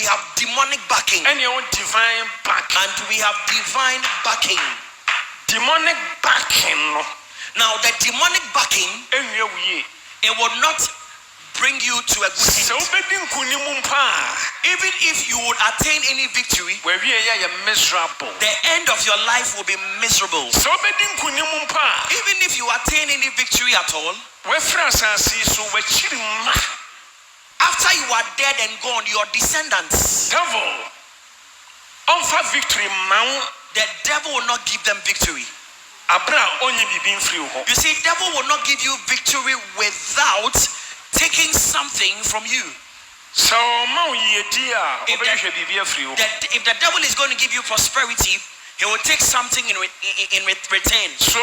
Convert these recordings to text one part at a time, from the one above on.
have demonic backing. And your divine backing. And we have divine backing. Demonic backing. Now the demonic backing, it will not bring you to a good end. Even if you would attain any victory, miserable. the end of your life will be miserable. Even if you attain any victory at all, after you are dead and gone, your descendants, the devil will not give them victory. You see, devil will not give you victory without taking something from you. So if the devil is going to give you prosperity, he will take something in return. If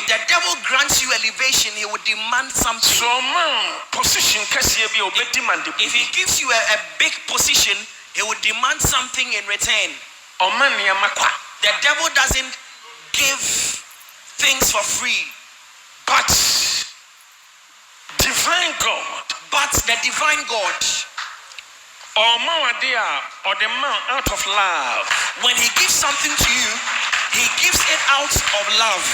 the devil grants you elevation, he will demand something. If he gives you a big position, he will demand something in return. The devil doesn't give things for free. But divine God, the divine God, or the man out of love, when he gives something to you, he gives it out of love.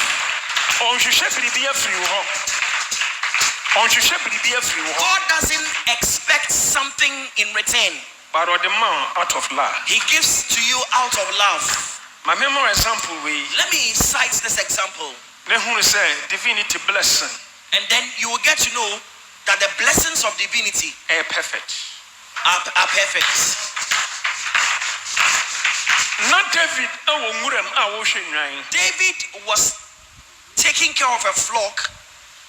God doesn't expect something in return, but the man out of love, he gives to you out of love. My memory example, let me cite this example. Divinity blessing. And then you will get to know that the blessings of divinity are perfect. Are perfect. Not David. David was taking care of a flock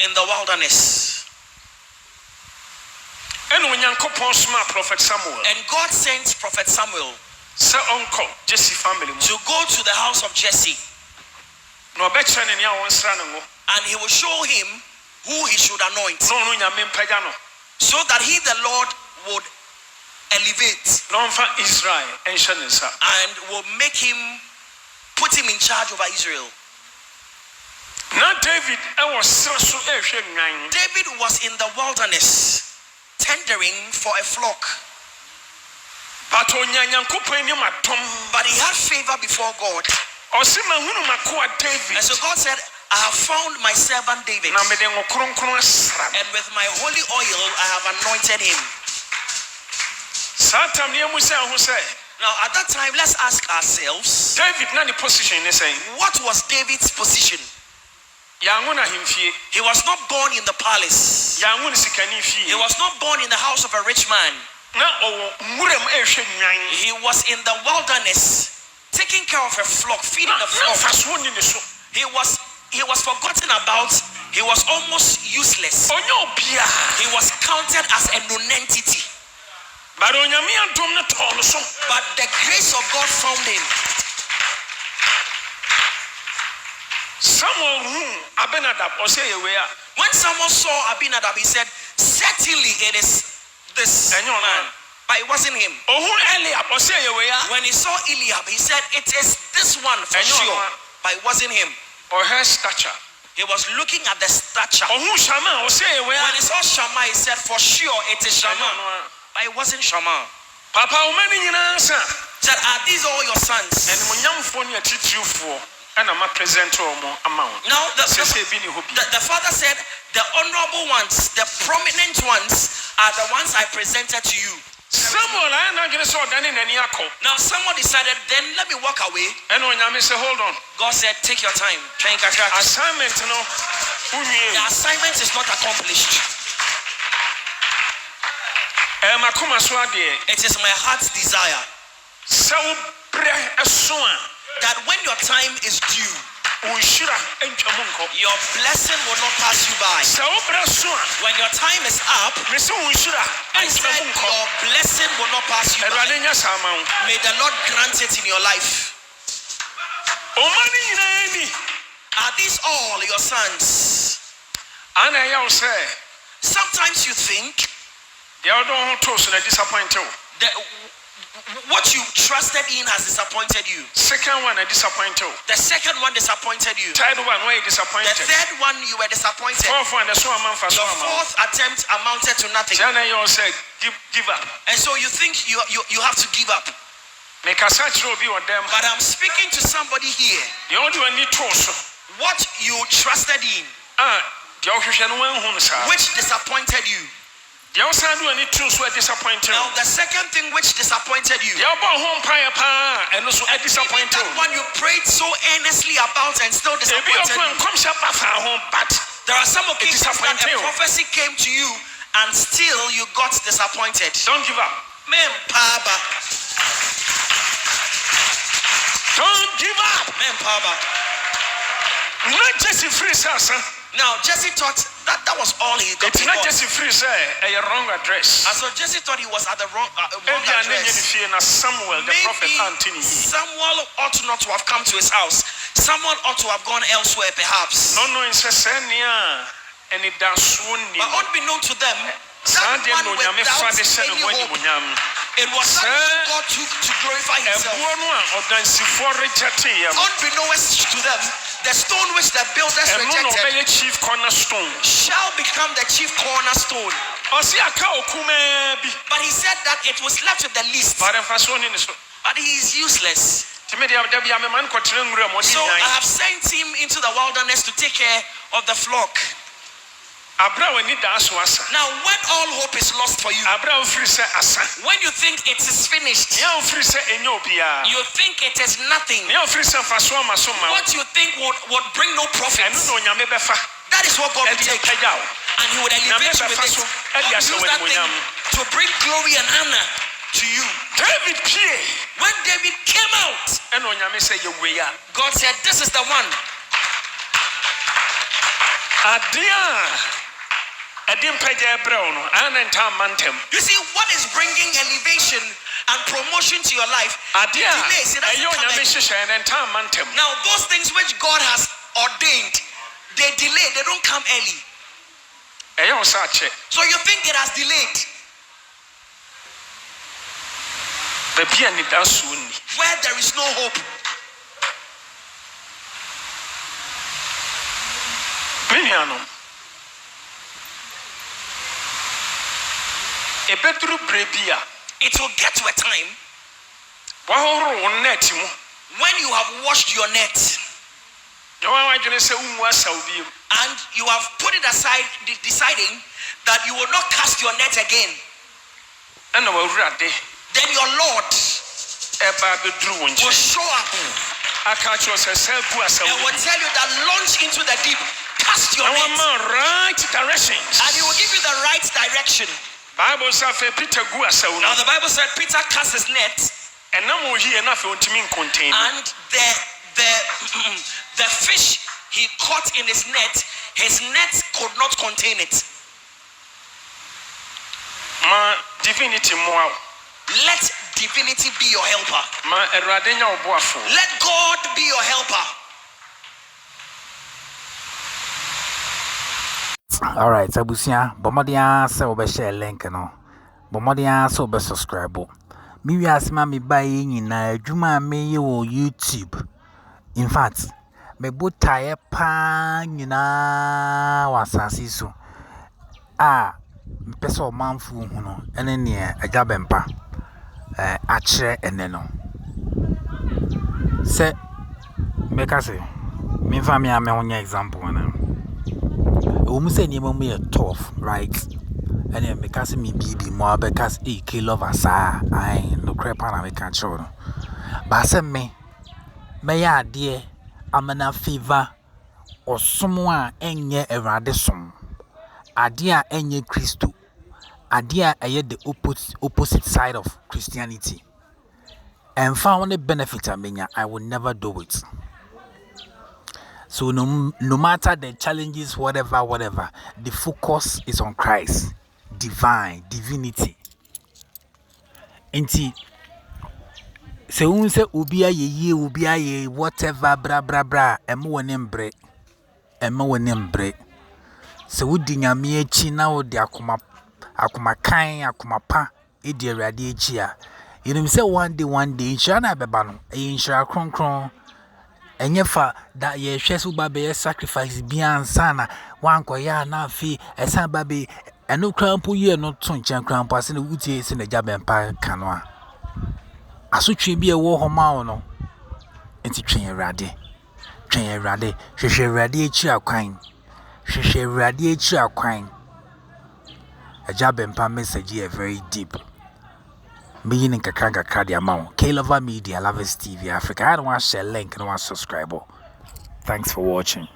in the wilderness. And Prophet Samuel. And God sent Prophet Samuel Jesse family to go to the house of Jesse. And he will show him who he should anoint, so that he, the Lord, would elevate Israel and will make him, put him in charge over Israel. Now David was in the wilderness tendering for a flock, but he had favor before God. And so God said, I have found my servant David, and with my holy oil I have anointed him. Now at that time, let's ask ourselves, what was David's position? He was not born in the palace. He was not born in the house of a rich man. He was in the wilderness, taking care of a flock, feeding the flock. He was forgotten about. He was almost useless. He was counted as a non-entity. But the grace of God found him. When someone saw Abinadab, he said, certainly it is this man. But it wasn't him. When he saw Eliab, he said, it is this one for sure. But it wasn't him. Or her stature. He was looking at the stature. When he saw Shammah, he said, for sure it is Shammah. But it wasn't Shammah. Papa, said, are these all your sons? And I'm present amount. Now the father said, the honorable ones, the prominent ones are the ones I presented to you. Now someone decided, then let me walk away. And hold on. God said, take your time. Assignment, the assignment is not accomplished. It is my heart's desire that when your time is due, your blessing will not pass you by. When your time is up, I said your blessing will not pass you by. May the Lord grant it in your life. Are these all your sons? Sometimes you think what you trusted in has disappointed you. Second one, I disappointed. The second one disappointed you. Third one, why you The disappointed? third one you were disappointed. Fourth one, the so man for so Your man. fourth attempt amounted to nothing. Then you say, give up. And so you think you have to give up. Make a search will be on them. But I'm speaking to somebody here. You only need to. What you trusted in, which disappointed you. You also need to so disappointed. Now the second thing which disappointed you. You bought home pie and also Even disappointed. that one you prayed so earnestly about and still disappointed you. But There are some occasions that disappointed a you. prophecy came to you and still you got disappointed. Don't give up. Bempah. Don't give up. Bempah. Not just a free sir. Now Jesse thought that was all he got. It's not just a free sir, a wrong address. And so Jesse thought he was at the wrong address. Samuel, the prophet Anthony. Samuel ought not to have come to his house. Someone ought to have gone elsewhere, perhaps. No, in Sesania, and it does soon. But unbeknown to them, that one without any hope. It was something God took to glorify himself. Unbeknownst to them, the stone which the builders rejected shall become the chief cornerstone. But he said that it was left with the least. But he is useless. So I have sent him into the wilderness to take care of the flock. Now, when all hope is lost for you, when you think it is finished, you think it is nothing, what you think would bring no profit, that is what God will take. And he would elevate you with it. God will use that thing to bring glory and honor to you. When David came out, God said, this is the one. You see, what is bringing elevation and promotion to your life? Delays, it doesn't come early. Now, those things which God has ordained, they delay, they don't come early. So you think it has delayed. Where there is no hope. It will get to a time when you have washed your net and you have put it aside, deciding that you will not cast your net again. Then your Lord will show up and will tell you that launch into the deep, cast your net, and he will give you the right direction. Now the Bible said Peter cast his net, and the fish he caught in his net could not contain it. Divinity. Let divinity be your helper. Let God be your helper. All right, Abusia, Bomodia, so be share link no. Bomodia, so be subscribe. Me we ask me buy in na adwuma me ye wo YouTube. In fact, me botaye pa nyina wasasi so. Peso manfu hu no ene ne agya Bempah akire ene no. Se me ka se me fa me honya example na. Say name tough, right? And then because me baby more because kill lovers I no crap and I can't show. But say me ya dear I'm in a fever or someone enye erade som. Adia enye Christo. Adia the opposite side of Christianity. And found the benefit I will never do it. So no matter the challenges, whatever, the focus is on Christ, divinity. Enti se unse ubia ye whatever bra emo wonembre se wudi nyame echi na wodi akoma kan akoma pa edi awade echi a You know, say one day, Shana Bebano, a inshra cron. And yet, that ye shesu baby sacrifice beyond sana, one koya na fee, a san baby, and no crampo year not tun chan crampas in the woods in the Bempah canoa. I should be a war homano. It's a train raddy. She radiate your quine. She radiate your quine. A Bempah message here very deep. Meaning Kakanga Cardia Mount, K-Lover Media, Lovers TV Africa. I don't want to share link and want to subscribe. Thanks for watching.